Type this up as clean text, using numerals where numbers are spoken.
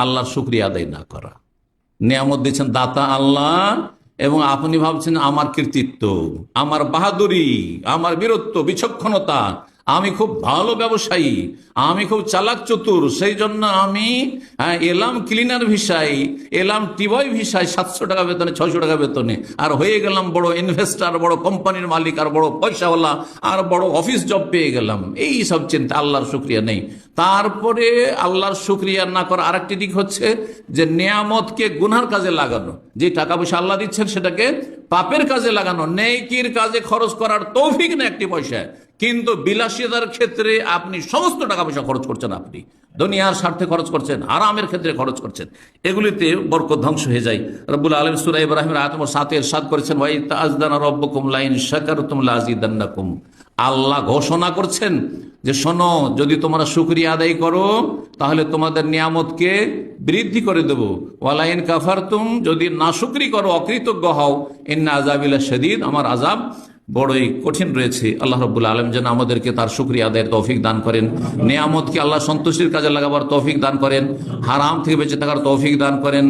আল্লাহর শুকরিয়া আদায় না করা। নিয়ামত দিচ্ছেন দাতা আল্লাহ, এবং আপনি ভাবছেন আমার কৃতিত্ব, আমার বাহাদুরি, আমার বীরত্ব, বিচক্ষণতা, আমি খুব ভালো ব্যবসায়ী, আমি খুব চালাক চতুর, সেই জন্য আমি এলাম ক্লিনার ভিসায়, এলাম টিবয় ভিসায় 700 টাকা বেতনে, 600 টাকা বেতনে, আর হয়ে গেলাম বড় ইনভেস্টার, বড় কোম্পানির মালিক, আর বড় পয়সাওয়ালা, আর বড় অফিস জব পেয়ে গেলাম। এই সব চিন্তা, আল্লাহর শুকরিয়া নেই। তারপরে আল্লাহর শুকরিয়া না করা আরেকটি দিক হচ্ছে যে নিয়ামতকে গুনার কাজে লাগানো। যে টাকা পয়সা আল্লাহ দিচ্ছেন সেটাকে পাপের কাজে লাগানো, নেকির কাজে খরচ করার তৌফিক না একটি পয়সা। কিন্তু বিলাসিতার ক্ষেত্রে আপনি সমস্ত টাকা পয়সা খরচ করছেন, আপনি দুনিয়ার স্বার্থে খরচ করছেন, আরামের ক্ষেত্রে খরচ করছেন, এগুলিতে বরকত ধ্বংস হয়ে যায়। রব্বুল আলামিন সূরা ইব্রাহিমের আয়াত নম্বর 7 ইরশাদ করেছেন, ওয়া ইতাআযানা রাব্বুকুম লাইন শাকারতুম লাযিদান্নাকুম। আল্লাহ ঘোষণা করছেন যে শোনো, যদি তোমরা শুকরিয়া আদায় করো তাহলে তোমাদের নিয়ামতকে বৃদ্ধি করে দেব। ওয়ালাইন কাফারতুম, যদি নাশুকরি করো, অকৃতজ্ঞ হও, ইন্না আযাবি লাশাদীদ, আমার আযাব বড়ই কঠিন রয়েছে। আল্লাহ রাব্বুল আলামিন যেন আমাদেরকে তার শুকরিয়া আদায়ের তৌফিক দান করেন, নিয়ামতকে আল্লাহ সন্তুষ্টির কাজে লাগাবার তৌফিক দান করেন, হারাম থেকে বেঁচে থাকার তৌফিক দান করেন।